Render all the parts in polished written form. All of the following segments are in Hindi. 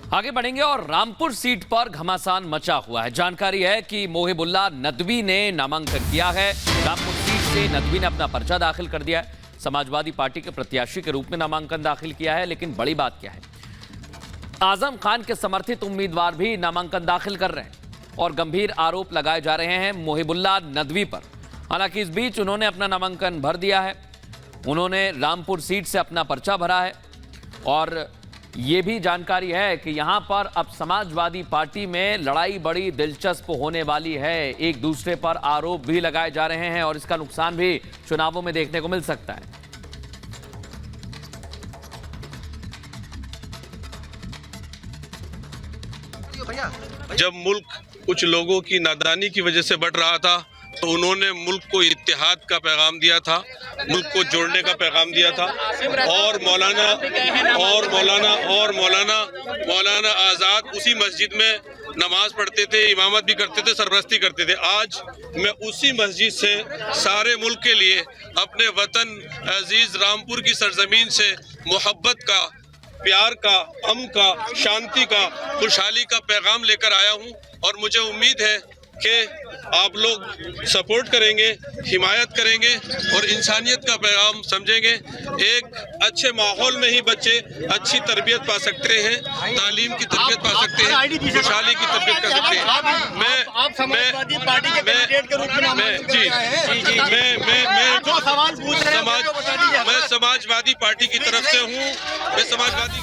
आगे बढ़ेंगे और रामपुर सीट पर घमासान मचा हुआ है। जानकारी है कि मोहिबुल्लाह नदवी ने नामांकन किया है। रामपुर सीट से नदवी ने अपना पर्चा दाखिल कर दिया है। समाजवादी पार्टी के प्रत्याशी के रूप में नामांकन दाखिल किया है। लेकिन बड़ी बात क्या है, आजम खान के समर्थित उम्मीदवार भी नामांकन दाखिल कर रहे हैं और गंभीर आरोप लगाए जा रहे हैं मोहिबुल्लाह नदवी पर। हालांकि इस बीच उन्होंने अपना नामांकन भर दिया है। उन्होंने रामपुर सीट से अपना पर्चा भरा है और ये भी जानकारी है कि यहां पर अब समाजवादी पार्टी में लड़ाई बड़ी दिलचस्प होने वाली है। एक दूसरे पर आरोप भी लगाए जा रहे हैं और इसका नुकसान भी चुनावों में देखने को मिल सकता है। जब मुल्क कुछ लोगों की नादानी की वजह से बढ़ रहा था तो उन्होंने मुल्क को इत्तेहाद का पैगाम दिया था, मुल्क को जोड़ने का पैगाम दिया था। और मौलाना आज़ाद उसी मस्जिद में नमाज पढ़ते थे, इमामत भी करते थे, सरपरस्ती करते थे। आज मैं उसी मस्जिद से सारे मुल्क के लिए अपने वतन अजीज रामपुर की सरजमीन से मोहब्बत का, प्यार का, अमन का, शांति का, खुशहाली का पैगाम लेकर आया हूं। और मुझे उम्मीद है कि आप लोग सपोर्ट करेंगे, हिमायत करेंगे और इंसानियत का पैगाम समझेंगे। एक अच्छे माहौल में ही बच्चे अच्छी तरबियत पा सकते हैं, तालीम की तरबियत पा सकते हैं, खुशहाली की तरबियत कर सकते हैं। मैं समाजवादी पार्टी की तरफ से हूँ। मैं समाजवादी।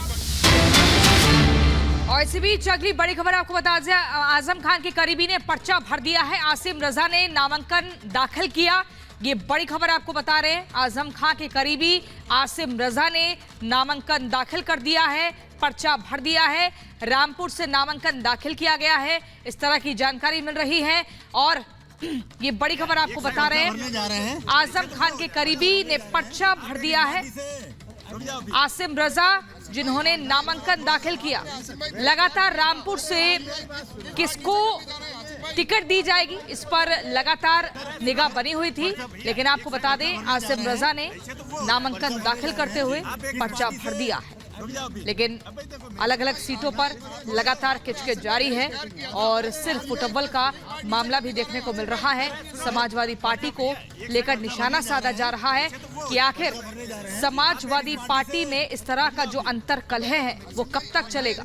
और इसी बीच अगली बड़ी खबर आपको बता दें, आजम खान के करीबी ने पर्चा भर दिया है। आसिम रजा ने नामांकन दाखिल किया। ये बड़ी खबर आपको बता रहे हैं। आजम खान के करीबी आसिम रजा ने नामांकन दाखिल कर दिया है, पर्चा भर दिया है। रामपुर से नामांकन दाखिल किया गया है, इस तरह की जानकारी मिल रही है। और ये बड़ी खबर आपको बता रहे हैं, आजम खान के करीबी ने पर्चा भर दिया है। आसिम रजा जिन्होंने नामांकन दाखिल किया। लगातार रामपुर से किसको टिकट दी जाएगी इस पर लगातार निगाह बनी हुई थी। लेकिन आपको बता दें, आसिम रजा ने नामांकन दाखिल करते हुए पर्चा भर दिया है। लेकिन अलग अलग सीटों पर लगातार किचकिच जारी है और सिर्फ फुटबॉल का मामला भी देखने को मिल रहा है। समाजवादी पार्टी को लेकर निशाना साधा जा रहा है कि आखिर समाजवादी पार्टी में इस तरह का जो अंतर कलह है वो कब तक चलेगा।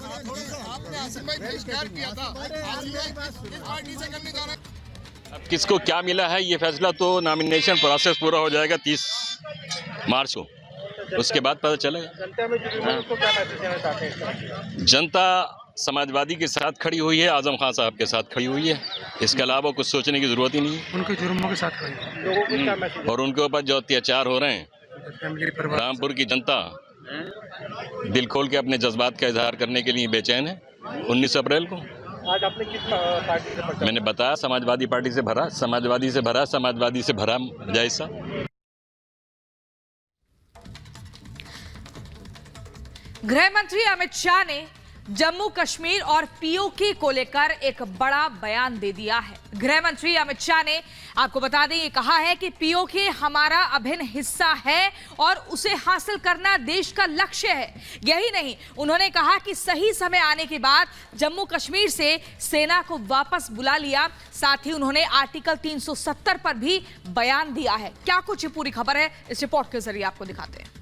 किसको क्या मिला है ये फैसला तो नॉमिनेशन प्रोसेस पूरा हो जाएगा 30 मार्च को, उसके बाद पता चलेगा। जनता समाजवादी के साथ खड़ी हुई है, आजम खान साहब के साथ खड़ी हुई है। इसके अलावा कुछ सोचने की जरूरत ही नहीं है। उनके जुर्मों के साथ खड़ी और उनके ऊपर जो अत्याचार हो रहे हैं, रामपुर की जनता दिल खोल के अपने जज्बात का इजहार करने के लिए बेचैन है। 19 अप्रैल को आज आपने किस पार्टी से पर्चा? मैंने बताया समाजवादी पार्टी से भरा, समाजवादी से भरा जैसा। गृह मंत्री अमित शाह ने जम्मू कश्मीर और पीओके को लेकर एक बड़ा बयान दे दिया है। गृह मंत्री अमित शाह ने आपको बता दें, ये कहा है कि पीओके हमारा अभिन्न हिस्सा है और उसे हासिल करना देश का लक्ष्य है। यही नहीं, उन्होंने कहा कि सही समय आने के बाद जम्मू कश्मीर से सेना को वापस बुला लिया। साथ ही उन्होंने आर्टिकल 370 पर भी बयान दिया है। क्या कुछ ये पूरी खबर है, इस रिपोर्ट के जरिए आपको दिखाते हैं।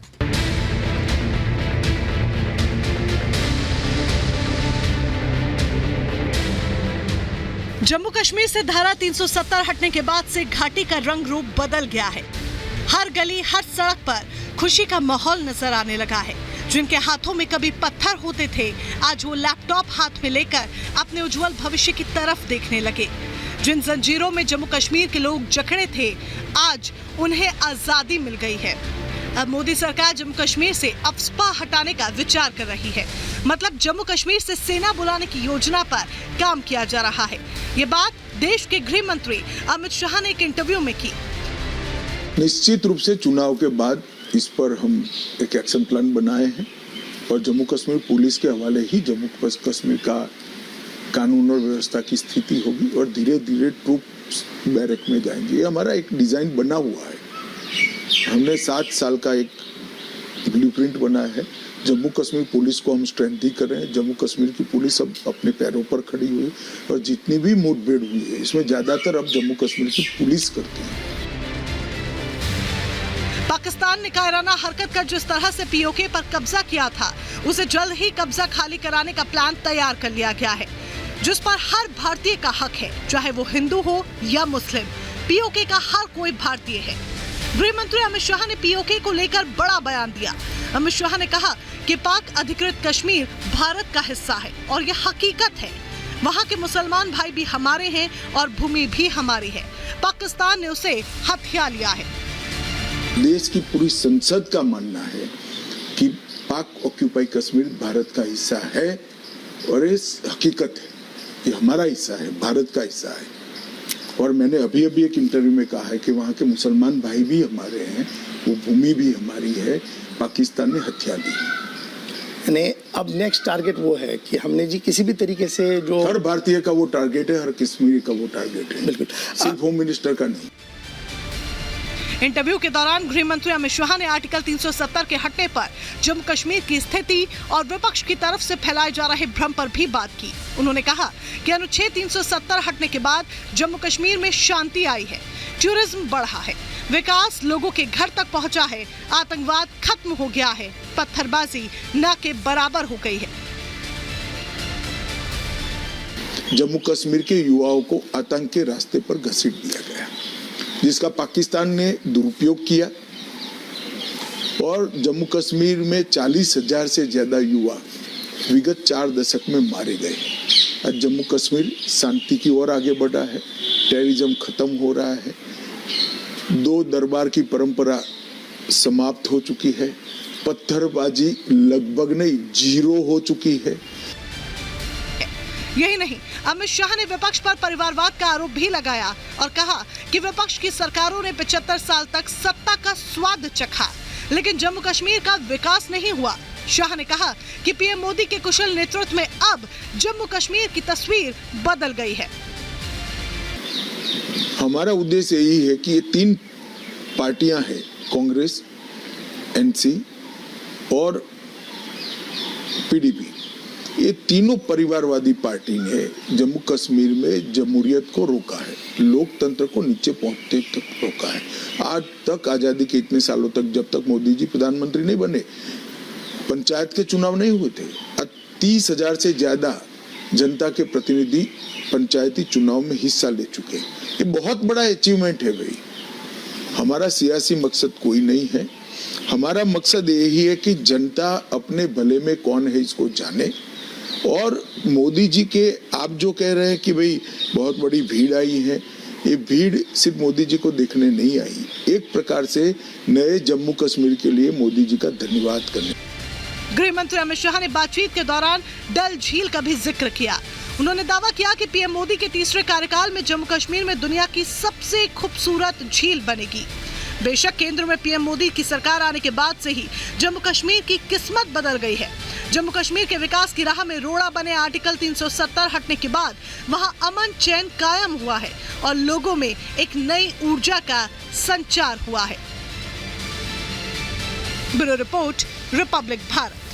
जम्मू कश्मीर से धारा 370 हटने के बाद से घाटी का रंग रूप बदल गया है। हर गली, हर सड़क पर खुशी का माहौल नजर आने लगा है। जिनके हाथों में कभी पत्थर होते थे, आज वो लैपटॉप हाथ में लेकर अपने उज्जवल भविष्य की तरफ देखने लगे। जिन जंजीरों में जम्मू कश्मीर के लोग जकड़े थे, आज उन्हें आजादी मिल गई है। अब मोदी सरकार जम्मू कश्मीर से अफस्पा हटाने का विचार कर रही है। मतलब जम्मू कश्मीर से सेना बुलाने की योजना पर काम किया जा रहा है। ये बात देश के गृह मंत्री अमित शाह ने एक इंटरव्यू में की। निश्चित रूप से चुनाव के बाद इस पर हम एक एक्शन प्लान बनाए हैं और जम्मू कश्मीर पुलिस के हवाले ही जम्मू कश्मीर का कानून और व्यवस्था की स्थिति होगी और धीरे धीरे ट्रूप्स बैरक में जाएंगे। ये हमारा एक डिजाइन बना हुआ है। हमने 7 साल का एक ब्लूप्रिंट बनाया है जम्मू कश्मीर पुलिस को हम स्ट्रेंथ कर रहे हैं। जम्मू कश्मीर की पुलिस अब अपने पैरों पर खड़ी हुई और जितनी भी मुठभेड़ हुई है इसमें ज्यादातर अब जम्मू कश्मीर की पुलिस करती है। पाकिस्तान ने कायराना हरकत कर जिस तरह से पीओके पर कब्जा किया था, उसे जल्द ही कब्जा खाली कराने का प्लान तैयार कर लिया गया है, जिस पर हर भारतीय का हक है, चाहे वो हिंदू हो या मुस्लिम। पीओके का हर कोई भारतीय है। गृह मंत्री अमित शाह ने पीओके को लेकर बड़ा बयान दिया। अमित शाह ने कहा कि पाक अधिकृत कश्मीर भारत का हिस्सा है और यह हकीकत है। वहाँ के मुसलमान भाई भी हमारे हैं और भूमि भी हमारी है। पाकिस्तान ने उसे हथिया लिया है। देश की पूरी संसद का मानना है कि पाक ऑक्यूपाई कश्मीर भारत का हिस्सा है और ये हकीकत है, ये हमारा हिस्सा है, भारत का हिस्सा है। और मैंने अभी एक इंटरव्यू में कहा है कि वहाँ के मुसलमान भाई भी हमारे हैं, वो भूमि भी हमारी है, पाकिस्तान ने हथिया दी। यानी अब नेक्स्ट टारगेट वो है कि हमने जी किसी भी तरीके से जो हर भारतीय का वो टारगेट है, हर कश्मीरी का वो टारगेट है, बिल्कुल सिर्फ होम मिनिस्टर का नहीं। इंटरव्यू के दौरान गृह मंत्री अमित शाह ने आर्टिकल 370 के हटने पर जम्मू कश्मीर की स्थिति और विपक्ष की तरफ से फैलाए जा रहे भ्रम पर भी बात की। उन्होंने कहा कि अनुच्छेद 370 हटने के बाद जम्मू कश्मीर में शांति आई है, टूरिज्म बढ़ा है, विकास लोगों के घर तक पहुंचा है, आतंकवाद खत्म हो गया है, पत्थरबाजी न के बराबर हो गई है। जम्मू कश्मीर के युवाओं को आतंक के रास्ते पर घसीट दिया गया, जिसका पाकिस्तान ने दुरुपयोग किया और जम्मू कश्मीर में 40,000 से ज्यादा युवा विगत 4 दशक में मारे गए। आज जम्मू कश्मीर शांति की ओर आगे बढ़ा है, टेररिज्म खत्म हो रहा है, 2 दरबार की परंपरा समाप्त हो चुकी है, पत्थरबाजी लगभग नहीं 0 हो चुकी है। यही नहीं, अमित शाह ने विपक्ष पर परिवारवाद का आरोप भी लगाया और कहा कि विपक्ष की सरकारों ने 75 साल तक सत्ता का स्वाद चखा, लेकिन जम्मू कश्मीर का विकास नहीं हुआ। शाह ने कहा कि पीएम मोदी के कुशल नेतृत्व में अब जम्मू कश्मीर की तस्वीर बदल गई है। हमारा उद्देश्य यही है कि ये 3 पार्टियां हैं, कांग्रेस, एनसी और पीडीपी, ये तीनों परिवारवादी पार्टी ने जम्मू कश्मीर में जमहूरियत को रोका है, लोकतंत्र को नीचे पहुंचते तक रोका है। आज तक आजादी के इतने सालों तक, जब तक मोदी जी प्रधानमंत्री नहीं बने, पंचायत के चुनाव नहीं हुए थे। आज 30,000 से ज्यादा जनता के प्रतिनिधि पंचायती चुनाव में हिस्सा ले चुके हैं। ये बहुत बड़ा अचीवमेंट है भाई। हमारा सियासी मकसद कोई नहीं है, हमारा मकसद यही है कि जनता अपने भले में कौन है इसको जाने। और मोदी जी के आप जो कह रहे हैं कि भाई बहुत बड़ी भीड़ आई है, ये भीड़ सिर्फ मोदी जी को देखने नहीं आई, एक प्रकार से नए जम्मू कश्मीर के लिए मोदी जी का धन्यवाद करने। गृह मंत्री अमित शाह ने बातचीत के दौरान डल झील का भी जिक्र किया। उन्होंने दावा किया कि पीएम मोदी के तीसरे कार्यकाल में जम्मू कश्मीर में दुनिया की सबसे खूबसूरत झील बनेगी। बेशक केंद्र में पीएम मोदी की सरकार आने के बाद से ही जम्मू कश्मीर की किस्मत बदल गई है। जम्मू कश्मीर के विकास की राह में रोड़ा बने आर्टिकल 370 हटने के बाद वहां अमन चैन कायम हुआ है और लोगों में एक नई ऊर्जा का संचार हुआ है। Bureau report, Republic Bharat.